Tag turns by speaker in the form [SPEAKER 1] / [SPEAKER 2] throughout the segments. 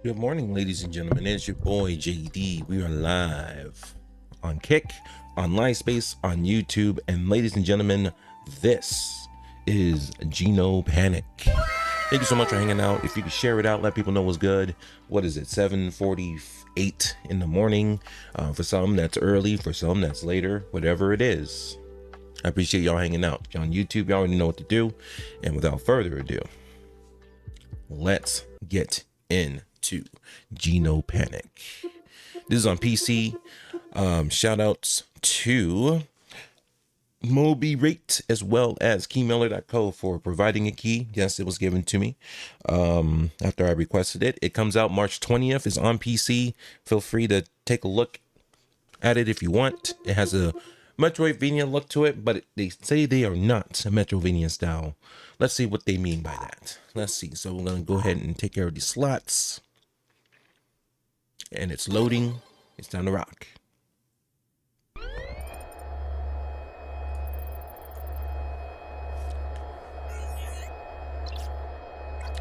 [SPEAKER 1] Good morning, ladies and gentlemen. It's your boy JD. We are live on Kick, on Livespace, on YouTube, and ladies and gentlemen, this is GenoPanic. Thank you so much for hanging out. If you could share it out, let people know what's good. What is it? 7:48 in the morning. For some, that's early. For some, that's later. Whatever it is, I appreciate y'all hanging out. If you're on YouTube, y'all already know what to do. And without further ado, let's get in to GenoPanic. This is on PC. Shout outs to Mobirate as well as Keymailer.co for providing a key. Yes, it was given to me after I requested it. It comes out March 20th. It's on PC. Feel free to take a look at it if you want. It has a Metroidvania look to it, but they say they are not a Metroidvania style. Let's see what they mean by that. Let's see. So we're going to go ahead and take care of these slots. And it's loading. It's time to rock.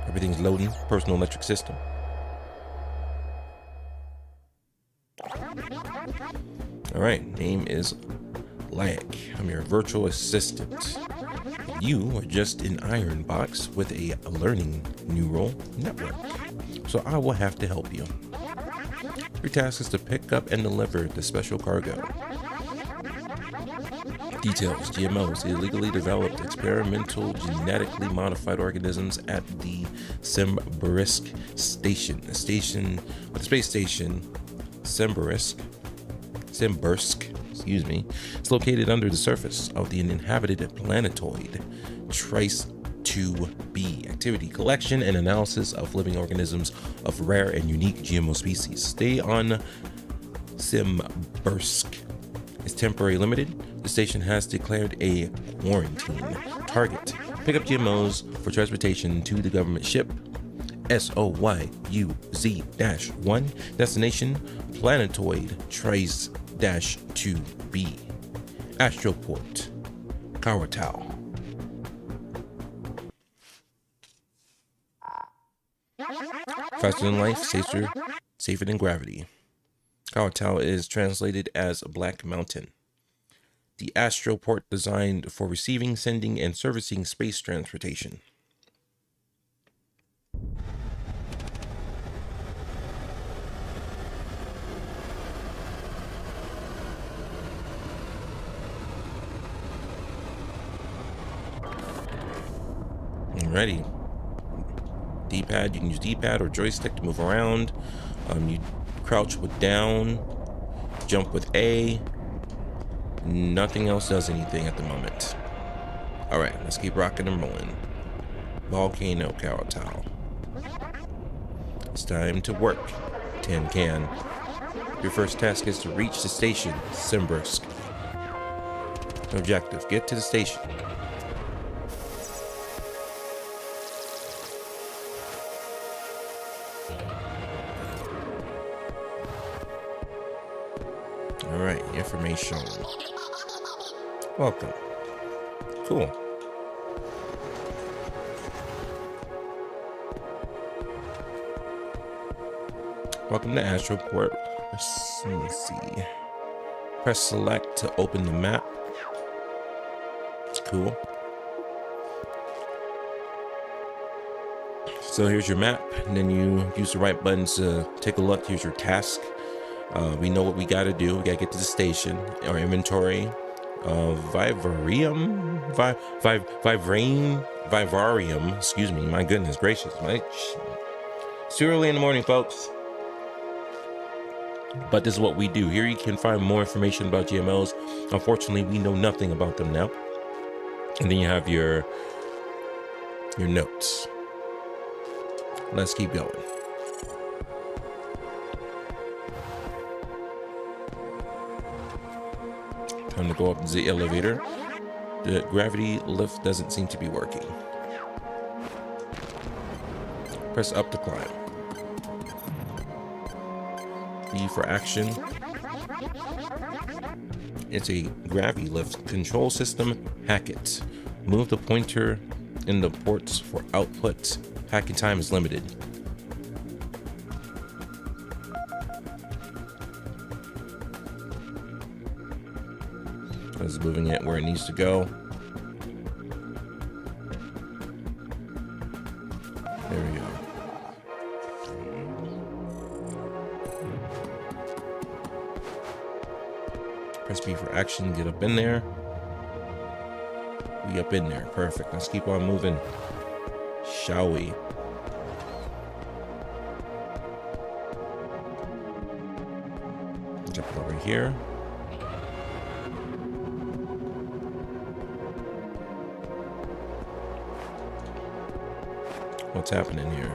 [SPEAKER 1] Everything's loading. Personal electric system. All right. Name is Lag. I'm your virtual assistant. You are just an iron box with a learning neural network. So I will have to help you. Your task is to pick up and deliver the special cargo. Details: GMOs, illegally developed experimental genetically modified organisms at the Simbirsk station. The space station, Simbirsk, excuse me, is located under the surface of the uninhabited planetoid Trice 2b. Activity: collection and analysis of living organisms of rare and unique GMO species. Stay on Simbirsk. It's temporarily limited. The station has declared a quarantine. Target: pick up GMOs for transportation to the government ship SOYUZ-1. Destination: planetoid Trice 2b. Astroport, Karatau. Faster than light, safer than gravity. Karatau is translated as Black Mountain. The Astroport designed for receiving, sending, and servicing space transportation. Alrighty. D-pad, you can use D-pad or joystick to move around. You crouch with down, jump with A. Nothing else does anything at the moment. Alright, let's keep rocking and rolling. Volcano Karatau. It's time to work, Tin Can. Your first task is to reach the station, Simbirsk. Objective: get to the station. Alright, information. Welcome. Cool. Welcome to Astroport. Let me see. Press select to open the map. It's cool. So here's your map, and then you use the right buttons to take a look. Here's your task. We know what we got to do. We got to get to the station. Our inventory. Vivarium. Excuse me. My goodness gracious. It's too early in the morning, folks. But this is what we do. Here you can find more information about GMOs. Unfortunately, we know nothing about them now. And then you have your notes. Let's keep going. Time to go up the elevator. The gravity lift doesn't seem to be working. Press up to climb. B for action. It's a gravity lift control system. Hack it. Move the pointer in the ports for output. Hacking time is limited. It's moving it where it needs to go. There we go. Press B for action, get up in there. We up in there, perfect. Let's keep on moving, shall we? Jump over here. What's happening here?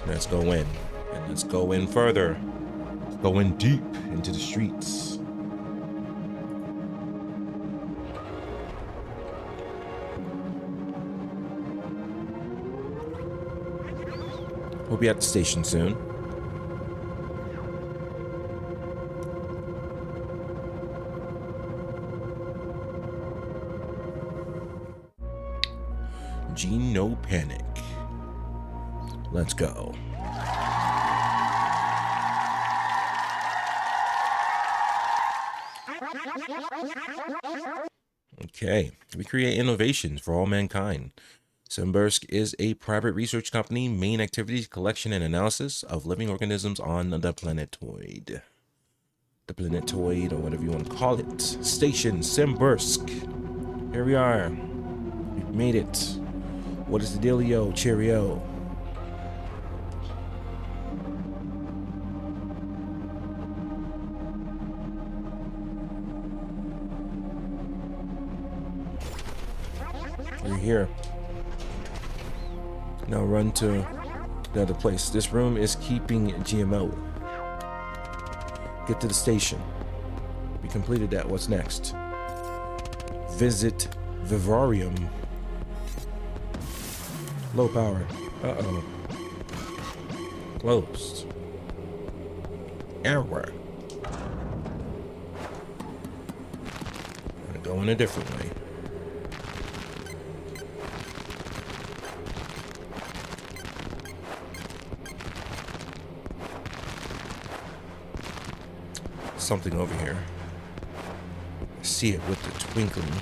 [SPEAKER 1] Let's go in, and let's go in further. Go in deep into the streets. We'll be at the station soon. GenoPanic. Let's go. Okay, we create innovations for all mankind. Symbursk is a private research company, main activities, collection and analysis of living organisms on the planetoid. The planetoid, or whatever you want to call it. Station Symbursk. Here we are. We've made it. What is the dealio? Cheerio. We're here. Now run to the other place. This room is keeping GMO. Get to the station. We completed that. What's next? Visit Vivarium. Low power. Uh-oh. Closed. Error. I'm going a different way. Something over here. I see it with the twinkling.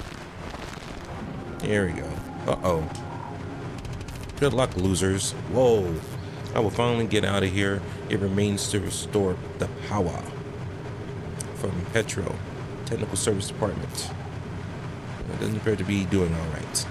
[SPEAKER 1] There we go. Uh-oh. Good luck, losers. Whoa. I will finally get out of here. It remains to restore the power. From Petro, Technical Service Department. It doesn't appear to be doing all right.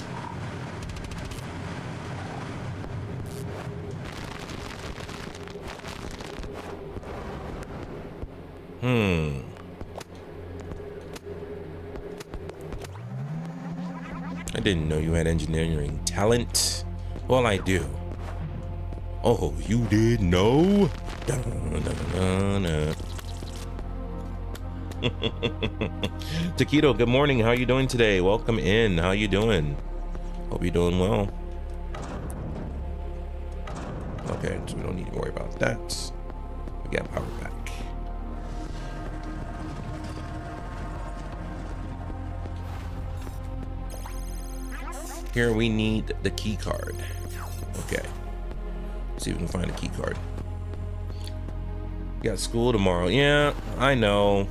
[SPEAKER 1] I didn't know you had engineering talent. Well, I do. Oh, you did know? Taquito, good morning. How are you doing today? Welcome in. How you doing? Hope you're doing well. Okay, so we don't need to worry about that. We got power back. Here we need the key card. Okay. Let's see if we can find a key card. Got school tomorrow. Yeah, I know.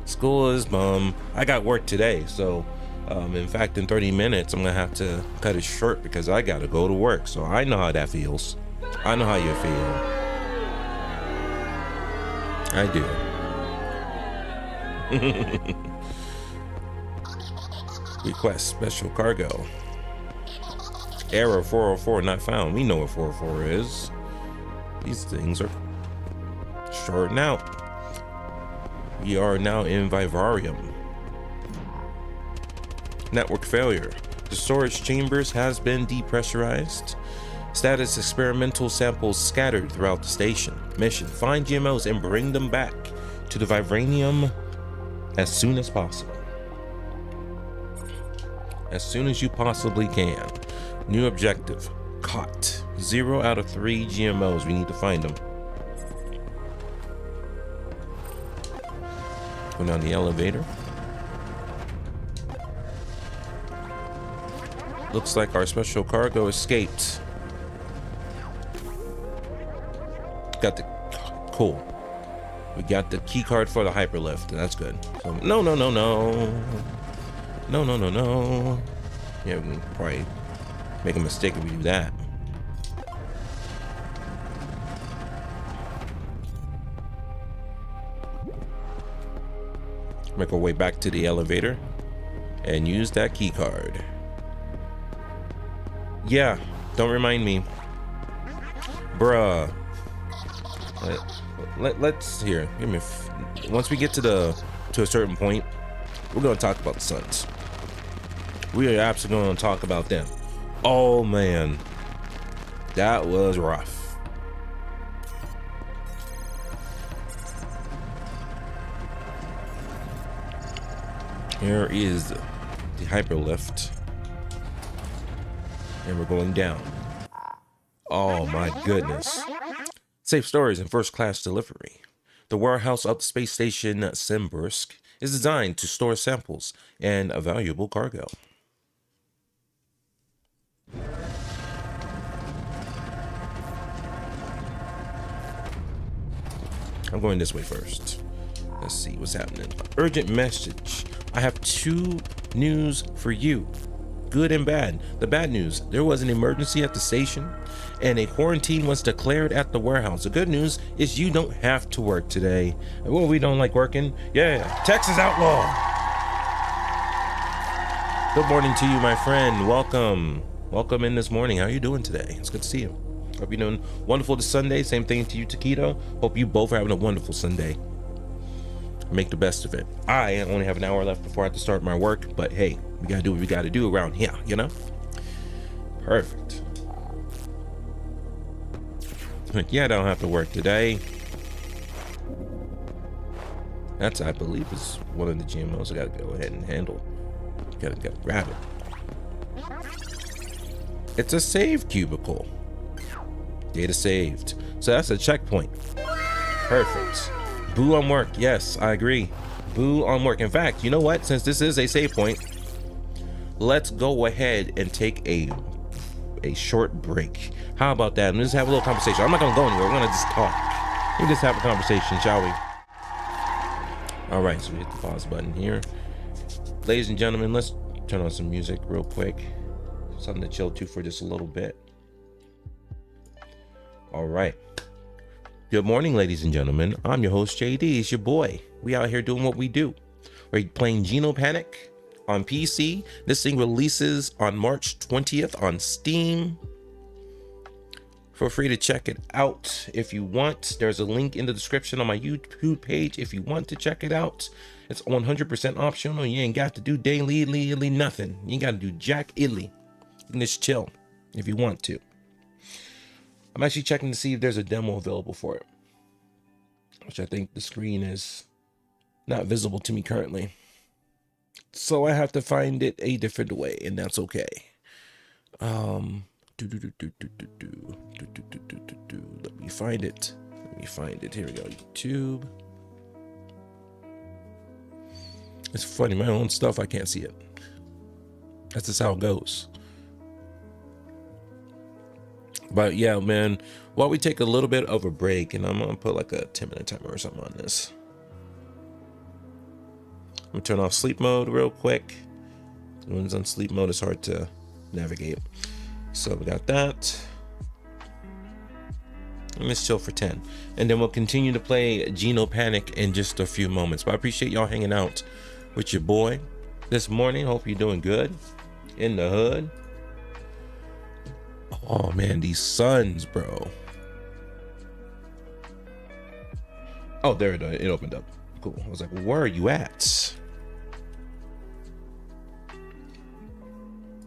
[SPEAKER 1] School is bum. I got work today, so in fact, in 30 minutes, I'm gonna have to cut it short because I gotta go to work. So I know how that feels. I know how you feel. I do. Request special cargo. Error 404 not found. We know what 404 is. These things are shorting out. We are now in Vivarium. Network failure. The storage chambers has been depressurized. Status: experimental samples scattered throughout the station. Mission: find GMOs and bring them back to the Vibranium as soon as possible. As soon as you possibly can. New objective: caught. 0 out of 3 GMOs. We need to find them. Go down the elevator. Looks like our special cargo escaped. Got the Cool. We got the key card for the hyperlift. That's good. So, no. Yeah, we can probably make a mistake if we do that. Make our way back to the elevator and use that key card. Yeah, don't remind me. Bruh. Let's here. Give me. Once we get to a certain point, we're gonna talk about the Suns. We are absolutely gonna talk about them. Oh man, that was rough. Here is the hyperlift, and we're going down. Oh my goodness. Safe storage and first-class delivery. The warehouse of the space station Simbursk is designed to store samples and a valuable cargo. I'm going this way first. Let's see what's happening. Urgent message. I have 2 news for you. Good and bad. The bad news, there was an emergency at the station and a quarantine was declared at the warehouse. The good news is you don't have to work today. Well, we don't like working. Yeah, Texas outlaw. Good morning to you, my friend. Welcome in this morning. How are you doing today? It's good to see you. Hope you're doing wonderful this Sunday. Same thing to you, Taquito. Hope you both are having a wonderful Sunday. Make the best of it. I only have an hour left before I have to start my work, but hey, we gotta do what we gotta do around here, you know? Perfect. Yeah, I don't have to work today. That's, I believe, is one of the GMOs I gotta go ahead and handle. Gotta grab it. It's a save cubicle. Data saved. So that's a checkpoint. Perfect. Boo on work. Yes, I agree. Boo on work. In fact, you know what? Since this is a save point, let's go ahead and take a short break. How about that? Let's have a little conversation. I'm not gonna go anywhere. We're gonna just talk. We just have a conversation, shall we? All right, so we hit the pause button here. Ladies and gentlemen, let's turn on some music real quick. Something to chill to for just a little bit. All right. Good morning, ladies and gentlemen. I'm your host, JD. It's your boy. We out here doing what we do. We're playing GenoPanic on PC. This thing releases on March 20th on Steam. Feel free to check it out if you want. There's a link in the description on my YouTube page if you want to check it out. It's 100% optional. You ain't got to do daily nothing. You ain't got to do jack illy. You can just chill if you want to. I'm actually checking to see if there's a demo available for it, which I think the screen is not visible to me currently. So I have to find it a different way, and that's okay. Let me find it. Here we go. YouTube. It's funny, my own stuff, I can't see it. That's just how it goes. But yeah, man, while we take a little bit of a break, and I'm gonna put like a 10-minute timer or something on this. I'm gonna turn off sleep mode real quick. When it's on sleep mode, it's hard to navigate. So we got that. Let's chill for 10. And then we'll continue to play GenoPanic in just a few moments. But I appreciate y'all hanging out with your boy this morning. Hope you're doing good in the hood. Oh man, these suns, bro. Oh, there it opened up. Cool. I was like, where are you at?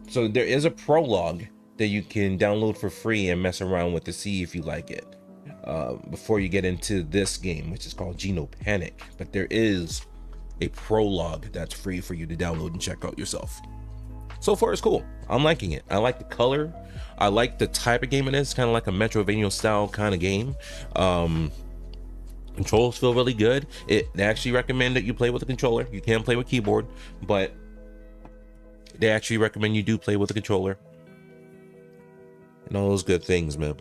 [SPEAKER 1] So there is a prologue that you can download for free and mess around with to see if you like it before you get into this game, which is called GenoPanic. But there is a prologue that's free for you to download and check out yourself. So far, it's cool. I'm liking it. I like the color. I like the type of game it is. Kind of like a Metroidvania style kind of game. Controls feel really good. They actually recommend that you play with a controller. You can play with keyboard, but they actually recommend you do play with a controller. And all those good things, man.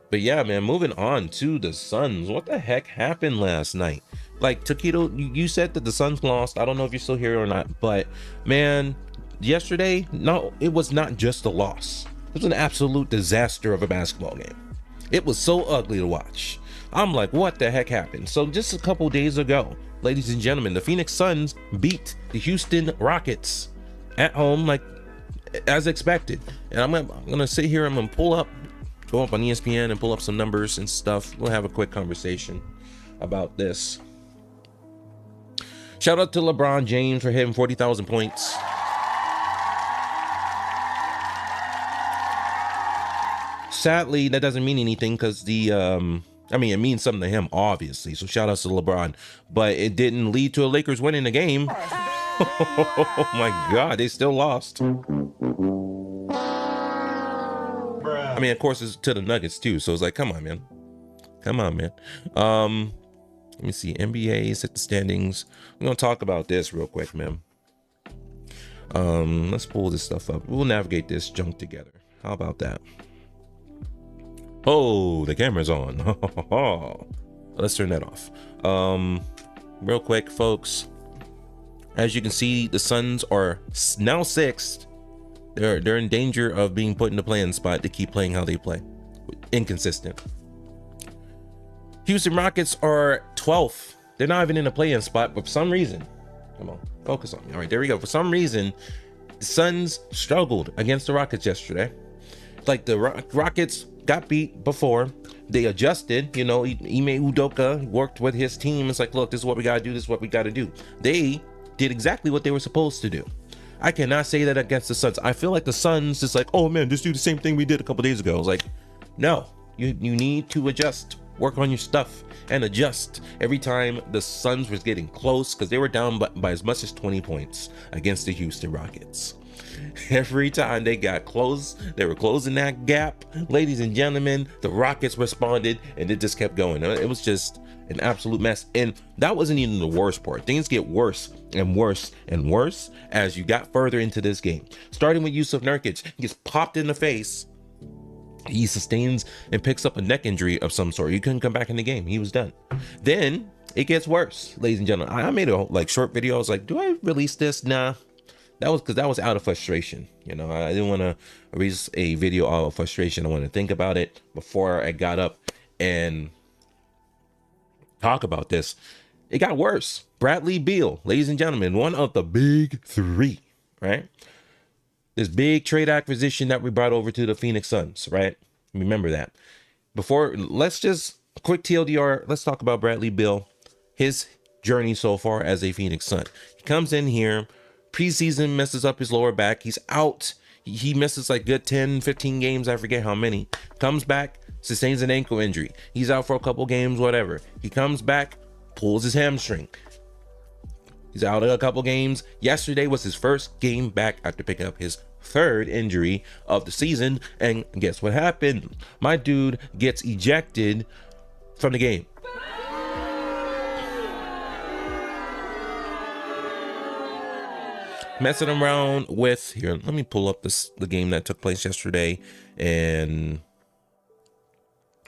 [SPEAKER 1] But yeah, man, moving on to the Suns. What the heck happened last night? Like, Taquito, you said that the Suns lost. I don't know if you're still here or not, but man, yesterday, no, it was not just a loss. It was an absolute disaster of a basketball game. It was so ugly to watch. I'm like, what the heck happened? So just a couple days ago, ladies and gentlemen, the Phoenix Suns beat the Houston Rockets at home, like as expected. And I'm gonna sit here, I'm gonna go up on ESPN and pull up some numbers and stuff. We'll have a quick conversation about this. Shout out to LeBron James for hitting 40,000 points. Sadly, that doesn't mean anything because I mean, it means something to him, obviously. So shout outs to LeBron, but it didn't lead to a Lakers winning the game. Oh my God, they still lost. I mean, of course, it's to the Nuggets too. So it's like, come on, man. Come on, man. Let me see. NBA set the standings. We're gonna talk about this real quick, man. Let's pull this stuff up. We'll navigate this junk together. How about that? Oh, the camera's on. Let's turn that off. Real quick, folks. As you can see, the Suns are now 6th. They're in danger of being put in the play-in spot to keep playing how they play. Inconsistent. Houston Rockets are 12th. They're not even in a play-in spot, but for some reason, come on, focus on me. All right, there we go. For some reason, the Suns struggled against the Rockets yesterday. Like the Rockets got beat before. They adjusted, you know, Ime Udoka worked with his team. It's like, look, this is what we gotta do. This is what we gotta do. They did exactly what they were supposed to do. I cannot say that against the Suns. I feel like the Suns is like, oh man, just do the same thing we did a couple days ago. I was like, no, you need to adjust, work on your stuff and adjust. Every time the Suns was getting close, because they were down by as much as 20 points against the Houston Rockets. Every time they got close, they were closing that gap. Ladies and gentlemen, the Rockets responded and it just kept going. It was just an absolute mess. And that wasn't even the worst part. Things get worse and worse and worse as you got further into this game. Starting with Yusuf Nurkic, he gets popped in the face. He sustains and picks up a neck injury of some sort. He couldn't come back in the game. He was done. Then it gets worse, ladies and gentlemen. I made a short video. I was like, do I release this? Nah. That was because that was out of frustration. You know, I didn't want to release a video out of frustration. I wanted to think about it before I got up and talk about this. It got worse. Bradley Beal, ladies and gentlemen, one of the big three, right? This big trade acquisition that we brought over to the Phoenix Suns, right? Remember that. Let's just quick TLDR. Let's talk about Bradley Beal, his journey so far as a Phoenix Sun. He comes in here. Preseason messes up his lower back. He's out. He misses like good 10, 15 games. I forget how many. Comes back, sustains an ankle injury. He's out for a couple games, whatever. He comes back, pulls his hamstring. He's out a couple games. Yesterday was his first game back after picking up his third injury of the season. And guess what happened? My dude gets ejected from the game. Messing around with here. Let me pull up the game that took place yesterday, and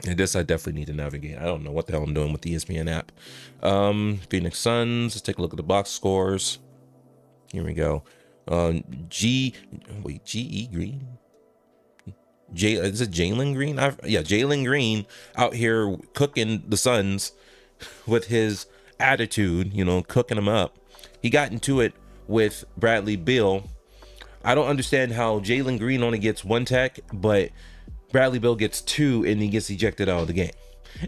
[SPEAKER 1] this I definitely need to navigate. I don't know what the hell I'm doing with the ESPN app. Phoenix Suns. Let's take a look at the box scores. Here we go. G.E. Green. Is it Jalen Green? Yeah, Jalen Green out here cooking the Suns with his attitude. You know, cooking them up. He got into it with Bradley Beal. I don't understand how Jalen Green only gets 1 tech, but Bradley Beal gets 2 and he gets ejected out of the game.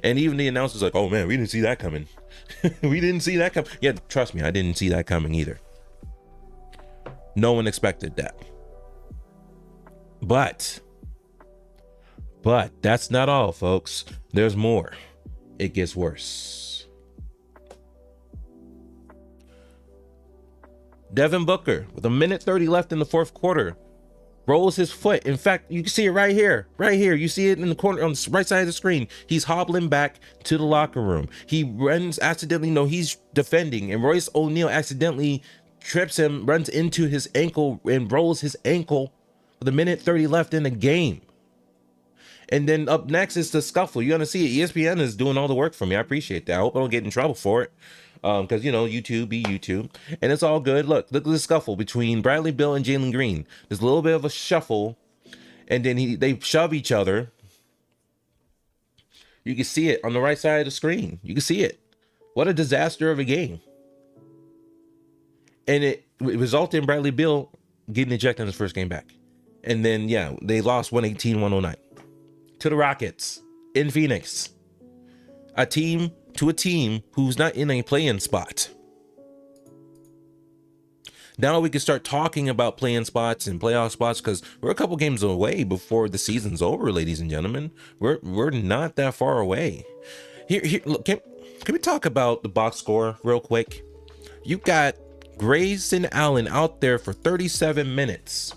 [SPEAKER 1] And even the announcer's like, oh man, we didn't see that coming. We didn't see that coming. Yeah, trust me, I didn't see that coming either. No one expected that. But that's not all, folks. There's more. It gets worse. Devin Booker, with 1:30 left in the fourth quarter, rolls his foot. In fact, you can see it right here. Right here. You see it in the corner on the right side of the screen. He's hobbling back to the locker room. He runs accidentally. No, he's defending. And Royce O'Neal accidentally trips him, runs into his ankle, and rolls his ankle with 1:30 left in the game. And then up next is the scuffle. You're gonna see it. ESPN is doing all the work for me. I appreciate that. I hope I don't get in trouble for it. Because, you know, YouTube be YouTube. And it's all good. Look at the scuffle between Bradley Beal and Jalen Green. There's a little bit of a shuffle. And then they shove each other. You can see it on the right side of the screen. You can see it. What a disaster of a game. And it resulted in Bradley Beal getting ejected in his first game back. And then, yeah, they lost 118-109 to the Rockets in Phoenix. A team who's not in a play-in spot. Now we can start talking about play-in spots and playoff spots, because we're a couple games away before the season's over, ladies and gentlemen. We're not that far away. Here, look, can we talk about the box score real quick? You got Grayson Allen out there for 37 minutes.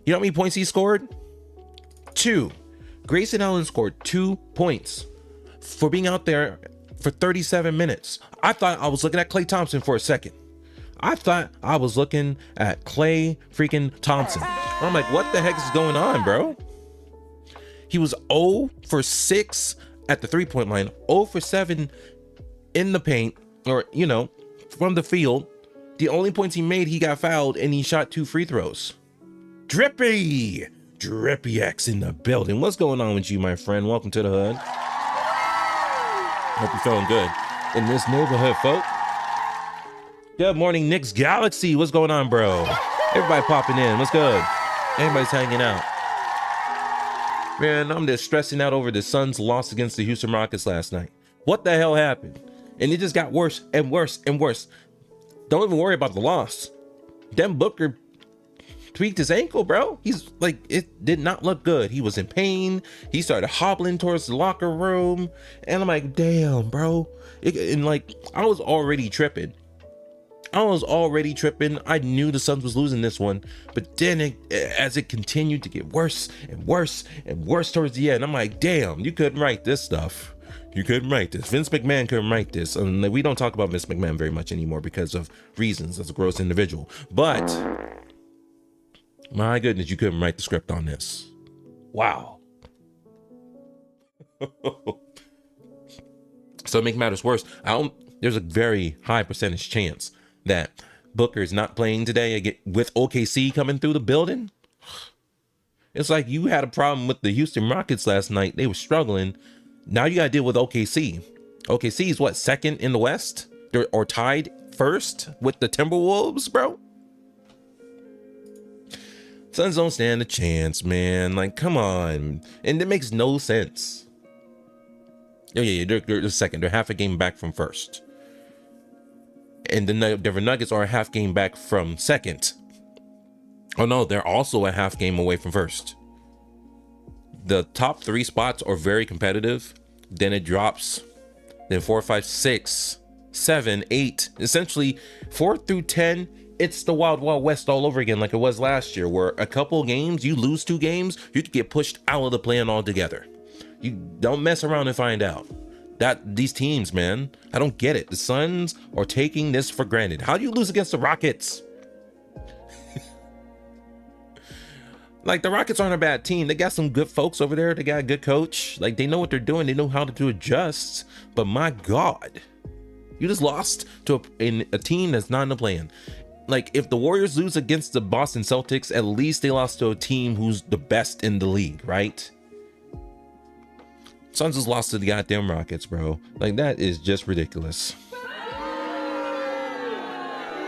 [SPEAKER 1] You know how many points he scored? 2. Grayson Allen scored 2 points for being out there for 37 minutes. I thought I was looking at Klay Thompson for a second. I thought I was looking at Klay freaking Thompson. I'm like, what the heck is going on, bro? He was 0 for 6 at the 3-point line, 0 for 7 in the paint, or, you know, from the field. The only points he made, he got fouled and he shot 2 free throws. Drippy X in the building. What's going on with you, my friend? Welcome to the hood. Hope you're feeling good in this neighborhood, folk. Good morning, Knicks Galaxy. What's going on, bro? Everybody popping in. What's good? Everybody's hanging out. Man, I'm just stressing out over the Suns' loss against the Houston Rockets last night. What the hell happened? And it just got worse and worse and worse. Don't even worry about the loss. Devin Booker tweaked his ankle, bro. He's like, it did not look good. He was in pain. He started hobbling towards the locker room. And I'm like, damn, bro. And like, I was already tripping. I knew the Suns was losing this one, but then as it continued to get worse and worse and worse towards the end, I'm like, damn, you couldn't write this stuff. You couldn't write this. Vince McMahon couldn't write this. And we don't talk about Vince McMahon very much anymore because of reasons, as a gross individual. But my goodness, you couldn't write the script on this. Wow. So to make matters worse, there's a very high percentage chance that Booker is not playing today with OKC coming through the building. It's like you had a problem with the Houston Rockets last night. They were struggling. Now you got to deal with OKC. OKC is what, second in the West? Or tied first with the Timberwolves, bro? Suns don't stand a chance, man. Like, come on. And it makes no sense. Yeah, they're second. They're half a game back from first. And the Denver Nuggets are a half game back from second. Oh no, they're also a half game away from first. The top 3 spots are very competitive. Then it drops. Then 4, 5, 6, 7, 8. Essentially 4 through 10. It's the Wild Wild West all over again, like it was last year, where a couple games, you lose 2 games, you could get pushed out of the play-in altogether. You don't mess around and find out. These teams, man, I don't get it. The Suns are taking this for granted. How do you lose against the Rockets? Like, the Rockets aren't a bad team. They got some good folks over there. They got a good coach. Like, they know what they're doing. They know how to adjust. But my God, you just lost to a team that's not in the play-in. Like, if the Warriors lose against the Boston Celtics, at least they lost to a team who's the best in the league, right? Suns just lost to the goddamn Rockets, bro. Like, that is just ridiculous.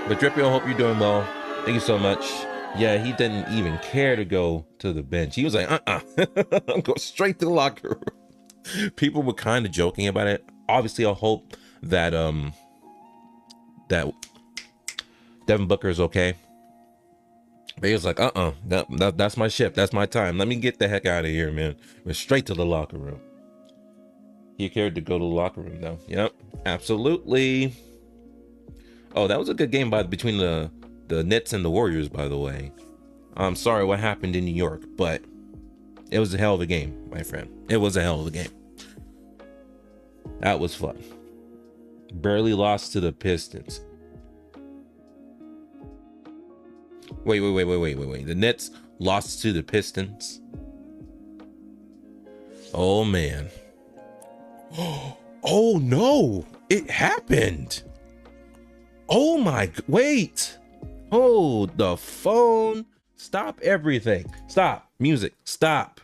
[SPEAKER 1] But Drippy, I hope you're doing well. Thank you so much. Yeah, he didn't even care to go to the bench. He was like, go straight to the locker room. People were kind of joking about it. Obviously, I hope that that Devin Booker is okay. But he was like, that's my ship. That's my time. Let me get the heck out of here, man. Went straight to the locker room. He cared to go to the locker room, though. Yep, absolutely. Oh, that was a good game between the Nets and the Warriors, by the way. I'm sorry what happened in New York, but it was a hell of a game, my friend. It was a hell of a game. That was fun. Barely lost to the Pistons. Wait. The Nets lost to the Pistons. Oh man. Oh no, it happened. Oh my, wait. Hold the phone. Stop everything. Stop. Music. Stop.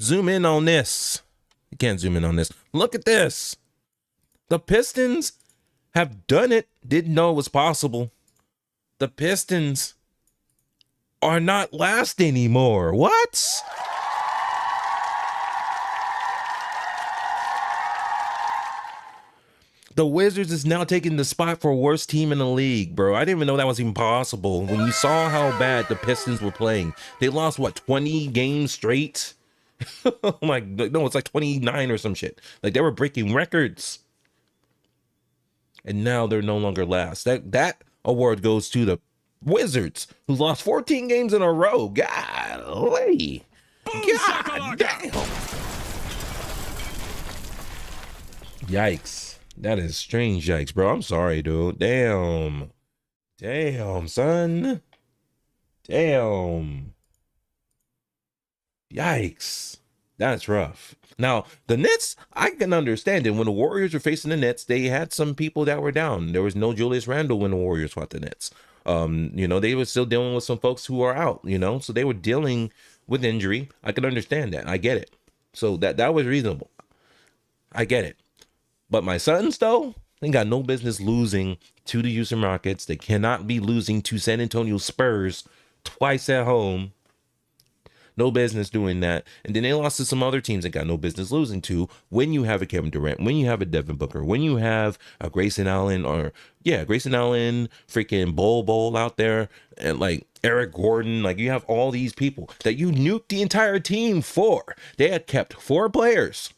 [SPEAKER 1] Zoom in on this. You can't zoom in on this. Look at this. The Pistons have done it. Didn't know it was possible. The Pistons are not last anymore. What? The Wizards is now taking the spot for worst team in the league, bro. I didn't even know that was even possible. When you saw how bad the Pistons were playing, they lost, what, 20 games straight? Oh my, no, it's like 29 or some shit. Like, they were breaking records. And now they're no longer last. That award goes to the Wizards, who lost 14 games in a row. Golly. God damn. Yikes. That is strange, yikes, bro. I'm sorry, dude. Damn. Damn, son. Damn. Yikes. That's rough. Now, the Nets, I can understand it. When the Warriors were facing the Nets, they had some people that were down. There was no Julius Randle when the Warriors fought the Nets. They were still dealing with some folks who are out, so they were dealing with injury. I can understand that. I get it. So that was reasonable. I get it. But my Suns, though, they got no business losing to the Houston Rockets. They cannot be losing to San Antonio Spurs twice at home. No business doing that. And then they lost to some other teams that got no business losing to. When you have a Kevin Durant, when you have a Devin Booker, when you have a Grayson Allen, freaking Bol out there, and like Eric Gordon, like you have all these people that you nuked the entire team for. They had kept 4 players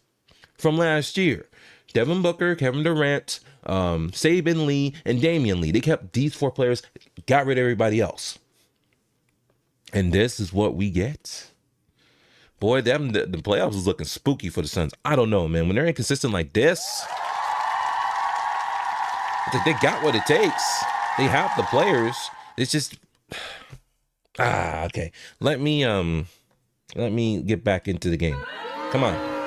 [SPEAKER 1] from last year. Devin Booker, Kevin Durant, Saban Lee, and Damian Lee. They kept these 4 players, got rid of everybody else. And this is what we get. Boy, the playoffs is looking spooky for the Suns. I don't know, man. When they're inconsistent like this, they got what it takes. They have the players. It's just, okay. Let me get back into the game. Come on.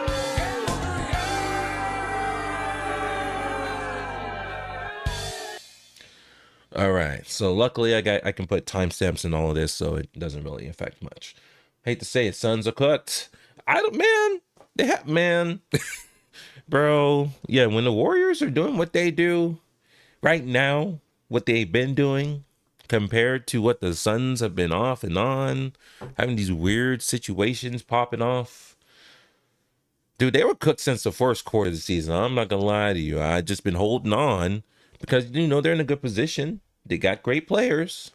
[SPEAKER 1] All right, so luckily I can put timestamps in all of this, so it doesn't really affect much. Hate to say it, Suns are cooked. Bro, yeah, when the Warriors are doing what they do right now, what they've been doing, compared to what the Suns have been off and on, having these weird situations popping off. Dude, they were cooked since the first quarter of the season. I'm not gonna lie to you. I just been holding on because, they're in a good position. They got great players,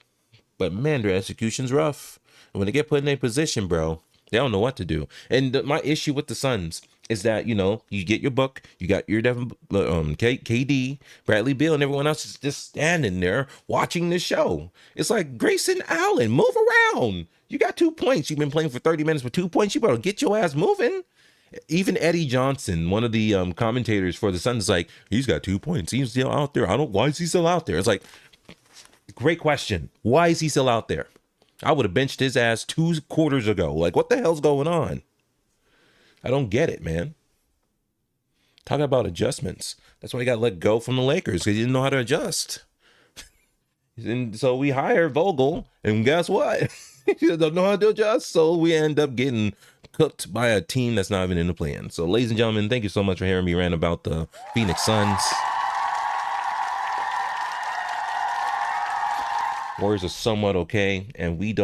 [SPEAKER 1] but man, their execution's rough. And when they get put in a position, bro, they don't know what to do. And my issue with the Suns is that, you get your book, you got your Devin, KD, Bradley Beal, and everyone else is just standing there watching the show. It's like, Grayson Allen, move around. You got 2 points. You've been playing for 30 minutes with 2 points. You better get your ass moving. Even Eddie Johnson, one of the commentators for the Suns, is like, he's got 2 points. He's still out there. Why is he still out there? It's like, great question. Why is he still out there? I would have benched his ass 2 quarters ago. Like, what the hell's going on? I don't get it, man. Talk about adjustments. That's why he got let go from the Lakers, because he didn't know how to adjust. And so we hired Vogel, and guess what? He don't know how to adjust, so we end up getting cooked by a team that's not even in the plan. So, ladies and gentlemen, thank you so much for hearing me rant about the Phoenix Suns. Warriors are somewhat okay, and we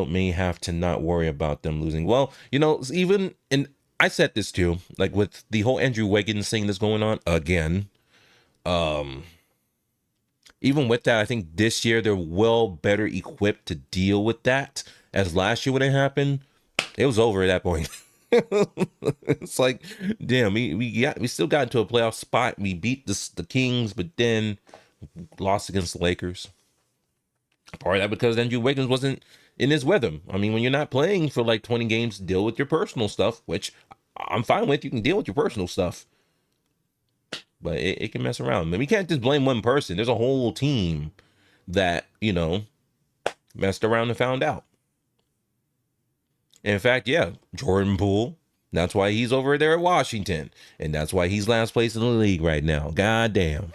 [SPEAKER 1] may have to not worry about them losing. Well, even, and I said this too, like with the whole Andrew Wiggins thing that's going on again. Even with that, I think this year they're well better equipped to deal with that. As last year when it happened, it was over at that point. It's like, damn, we still got into a playoff spot. We beat the Kings, but then lost against the Lakers. Part of that because Andrew Wiggins wasn't in his rhythm. I mean, when you're not playing for like 20 games, deal with your personal stuff, which I'm fine with. You can deal with your personal stuff, but it can mess around. I mean, we can't just blame one person. There's a whole team that, messed around and found out. In fact, yeah, Jordan Poole. That's why he's over there at Washington. And that's why he's last place in the league right now. God damn.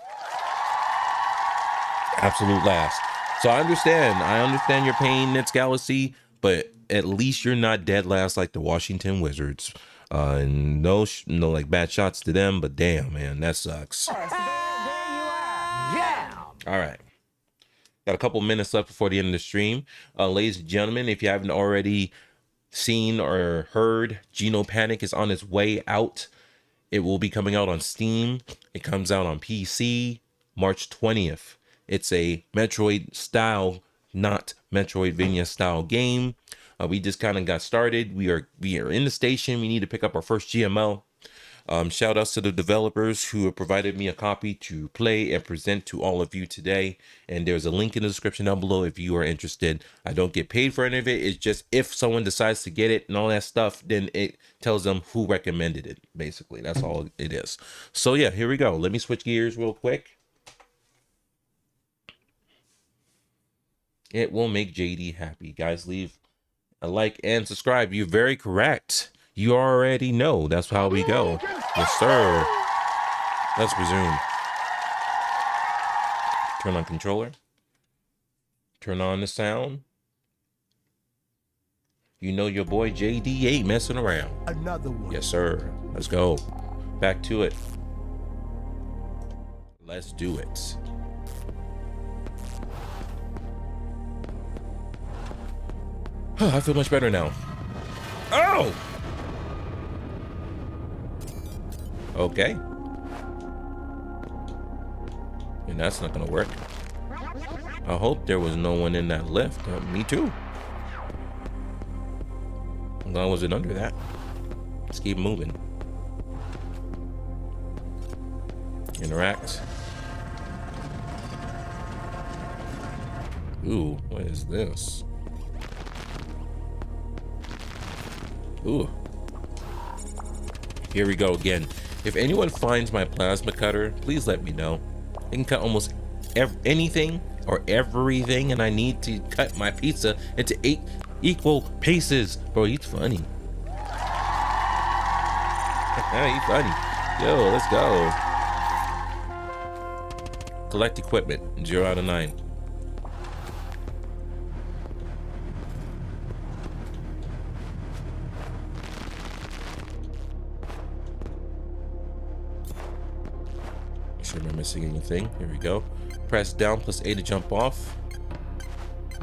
[SPEAKER 1] Absolute last. So I understand your pain, Nitz Galaxy, but at least you're not dead last like the Washington Wizards. And no like bad shots to them, but damn, man, that sucks. Yeah. All right. Got a couple minutes left before the end of the stream. Ladies and gentlemen, if you haven't already seen or heard, GenoPanic is on its way out. It will be coming out on Steam. It comes out on PC March 20th. It's a Metroid style, not Metroidvania style game. We just kind of got started. We are in the station. We need to pick up our first GML. Shout outs to the developers who have provided me a copy to play and present to all of you today. And there's a link in the description down below if you are interested. I don't get paid for any of it. It's just if someone decides to get it and all that stuff, then it tells them who recommended it. Basically, that's all it is. So yeah, here we go. Let me switch gears real quick. It will make JD happy. Guys, leave a like and subscribe. You're very correct. You already know. That's how we go. Yes, sir. Let's resume. Turn on controller. Turn on the sound. You know your boy JD ain't messing around. Another one. Yes, sir. Let's go. Back to it. Let's do it. I feel much better now. Oh! Okay. And that's not gonna work. I hope there was no one in that lift. Me too. Why was it under that? Let's keep moving. Interact. Ooh, what is this? Ooh. Here we go again. If anyone finds my plasma cutter, please let me know. It can cut almost anything or everything, and I need to cut my pizza into 8 equal pieces. Bro, he's funny. He's funny. Yo, let's go. Collect equipment. 0 out of 9. Make sure I'm not missing anything. Here we go. Press down plus A to jump off.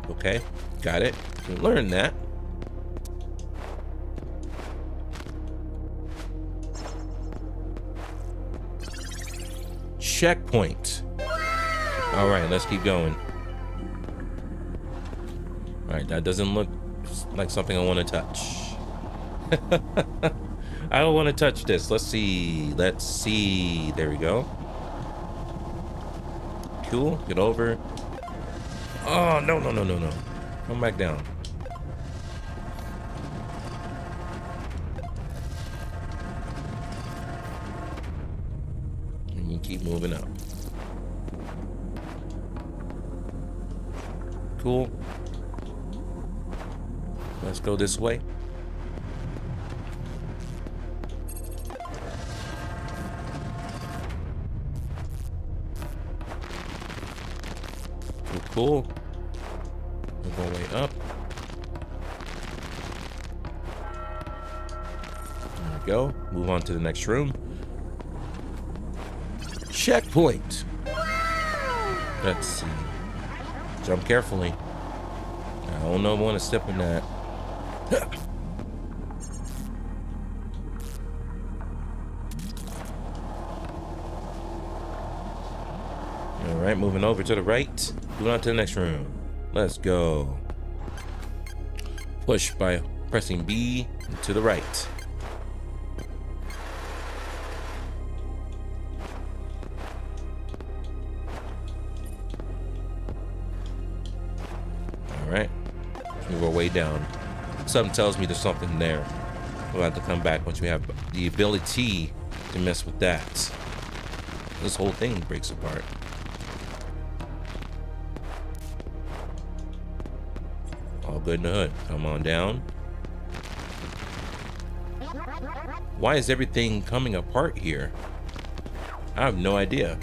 [SPEAKER 1] Okay, got it. You can learn that. Checkpoint. All right, let's keep going. All right, that doesn't look like something I want to touch. I don't want to touch this. Let's see. Let's see. There we go. Cool. Get over. Oh, no, no, no, no, no. Come back down. And you keep moving up. Cool. Let's go this way. Cool. We'll go way up. There we go. Move on to the next room. Checkpoint. Let's see. Jump carefully. I don't know if I want to step in that. All right, moving over to the right. Moving on to the next room. Let's go. Push by pressing B to the right. All right. Move our way down. Something tells me there's something there. We'll have to come back once we have the ability to mess with that. This whole thing breaks apart. All good in the hood. Come on down. Why is everything coming apart here? I have no idea.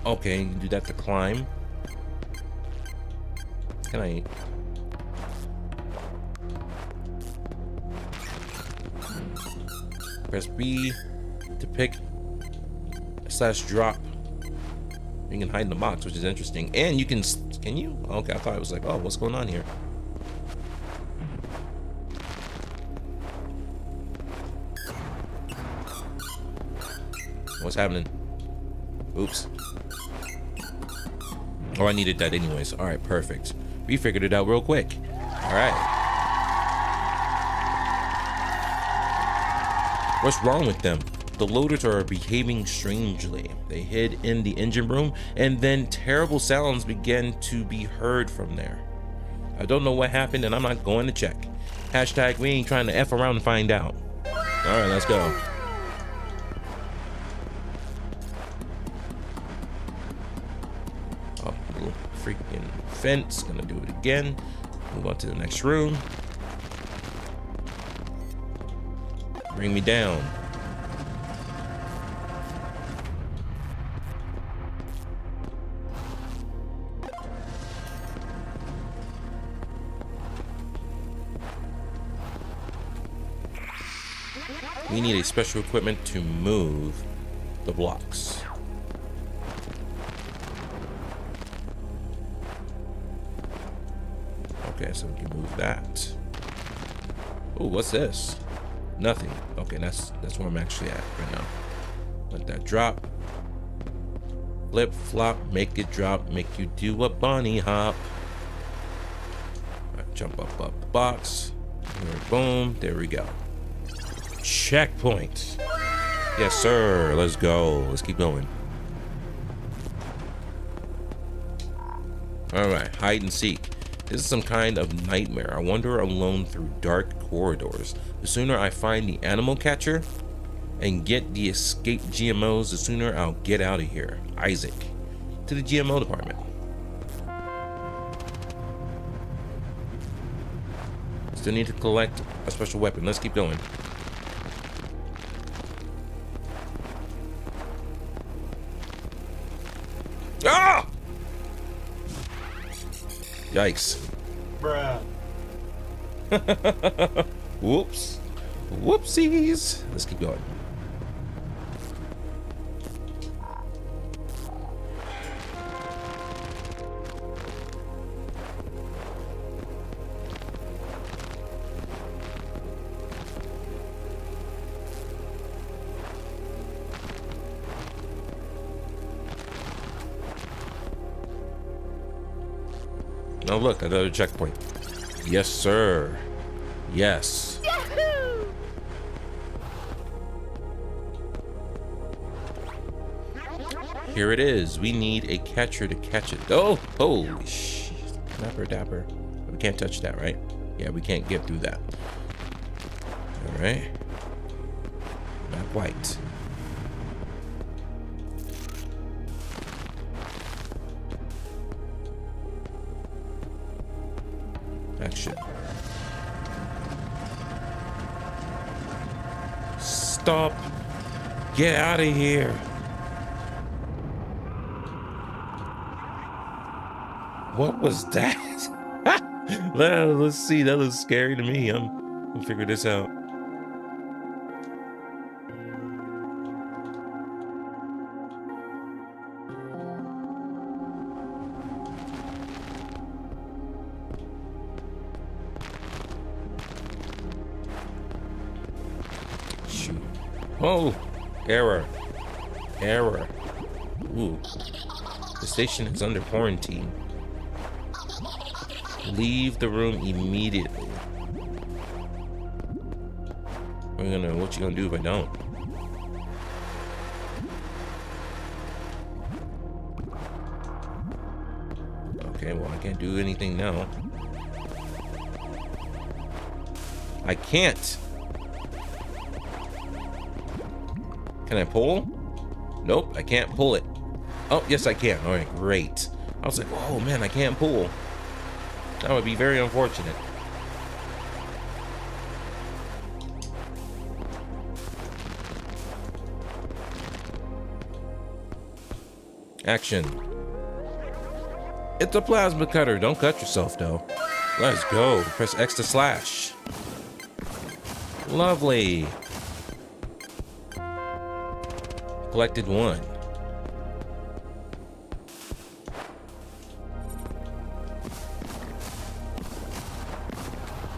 [SPEAKER 1] Okay, you can do that to climb. Can I? Press B to pick / drop. You can hide in the box, which is interesting. And you can you? Okay, I thought it was like, oh, what's going on here? What's happening? Oops. Oh, I needed that anyways. All right, perfect. We figured it out real quick. All right. What's wrong with them? The loaders are behaving strangely. They hid in the engine room, and then terrible sounds began to be heard from there. I don't know what happened, and I'm not going to check. Hashtag we ain't trying to F around and find out. All right, let's go. Oh, little freaking fence. Gonna do it again. Move on to the next room. Bring me down. We need a special equipment to move the blocks. Okay, so we can move that. Oh, what's this? Nothing. Okay, that's where I'm actually at right now. Let that drop. Flip, flop, make it drop, make you do a bunny hop. All right, jump up the box. Boom, there we go. Checkpoint. Yes, sir. Let's go. Let's keep going. All right, hide and seek. This is some kind of nightmare. I wander alone through dark corridors. The sooner I find the animal catcher and get the escaped GMOs, the sooner I'll get out of here. Isaac. To the GMO department. Still need to collect a special weapon. Let's keep going. Ah! Yikes.
[SPEAKER 2] Bruh.
[SPEAKER 1] Whoops. Whoopsies. Let's keep going. Oh, look, another checkpoint. Yes, sir. Yes. Yahoo! Here it is. We need a catcher to catch it. Oh, holy shit. Snapper dapper. We can't touch that, right? Yeah, we can't get through that. All right. Not quite. Action. Stop. Get out of here. What was that? Let's see. That looks scary to me. We'll figure this out. Oh, error. Error. Ooh. The station is under quarantine. Leave the room immediately. What you gonna do if I don't? Okay, well, I can't do anything now. I can't. Can I pull? Nope, I can't pull it. Oh, yes, I can. All right, great. I was like, oh, man, I can't pull. That would be very unfortunate. Action. It's a plasma cutter. Don't cut yourself, though. Let's go. Press X to slash. Lovely. Collected 1.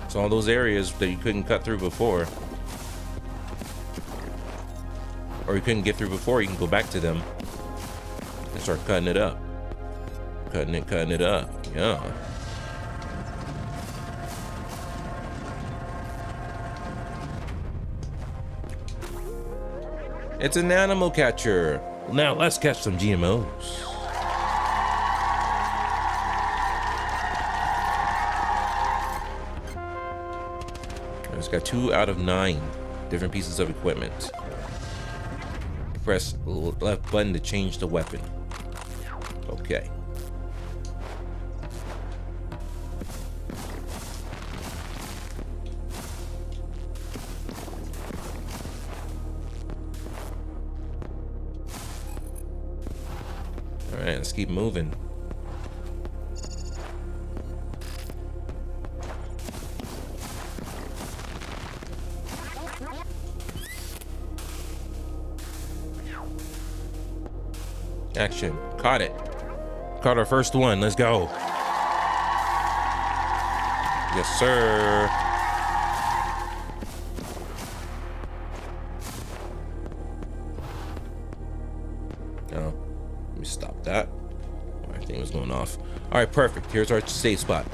[SPEAKER 1] So all those areas that you couldn't cut through before, or you couldn't get through before, you can go back to them and start cutting it up. Cutting it up. Yeah. It's an animal catcher. Now let's catch some GMOs. It's got 2 out of 9 different pieces of equipment. Press left button to change the weapon. Okay. All right, let's keep moving. Action. Caught it. Caught our first one. Let's go. Yes, sir. Oh, let me stop that. My thing was going off. All right, perfect. Here's our save spot.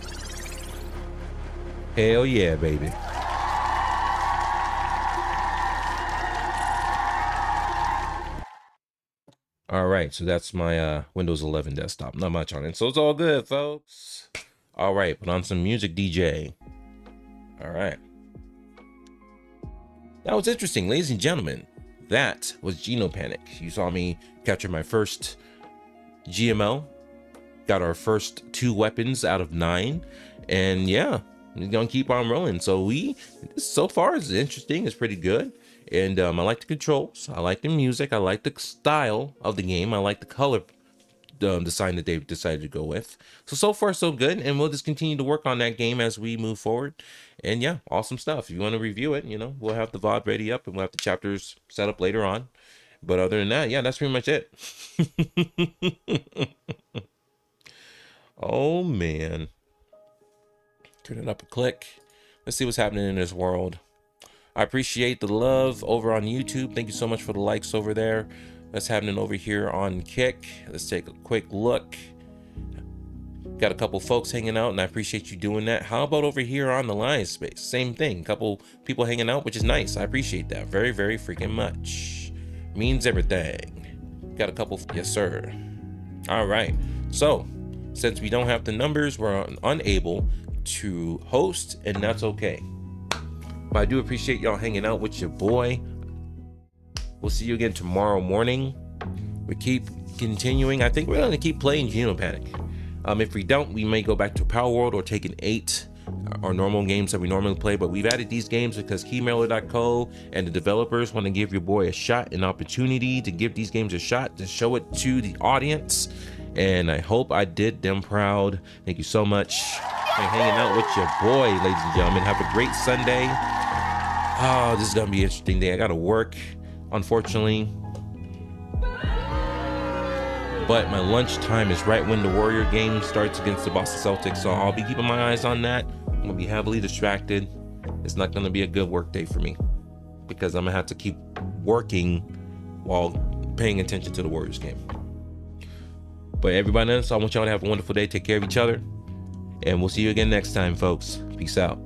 [SPEAKER 1] Hell yeah, baby. All right, so that's my Windows 11 desktop. Not much on it, so it's all good, folks. All right, put on some music, DJ. All right. That was interesting, ladies and gentlemen. That was GenoPanic. You saw me capture my first GMO. Got our first 2 weapons out of 9. And yeah, we're gonna keep on rolling. So so far it's interesting, it's pretty good. And I like the controls, I like the music, I like the style of the game, I like the color design that they've decided to go with. So far so good, and we'll just continue to work on that game as we move forward. And yeah, awesome stuff. If you want to review it, you know, we'll have the VOD ready up and we'll have the chapters set up later on. But other than that, yeah, that's pretty much it. Oh man. Turn it up a click. Let's see what's happening in this world. I appreciate the love over on YouTube. Thank you so much for the likes over there. What's happening over here on Kick? Let's take a quick look. Got a couple folks hanging out, and I appreciate you doing that. How about over here on the live space? Same thing. Couple people hanging out, which is nice. I appreciate that very, very freaking much. Means everything. Got a couple. Yes, sir. All right. So, since we don't have the numbers, we're unable to host, and that's okay. But I do appreciate y'all hanging out with your boy. We'll see you again tomorrow morning. We keep continuing. I think we're going to keep playing GenoPanic. If we don't, we may go back to Power World or take an 8, our normal games that we normally play. But we've added these games because Keymailer.co and the developers want to give your boy a shot, an opportunity to give these games a shot, to show it to the audience. And I hope I did them proud. Thank you so much for hanging out with your boy, ladies and gentlemen. Have a great Sunday. Oh, this is gonna be an interesting day. I gotta work, unfortunately. But my lunchtime is right when the Warrior game starts against the Boston Celtics, so I'll be keeping my eyes on that. I'm gonna be heavily distracted. It's not gonna be a good work day for me because I'm gonna have to keep working while paying attention to the Warriors game. But everybody else, I want y'all to have a wonderful day. Take care of each other. And we'll see you again next time, folks. Peace out.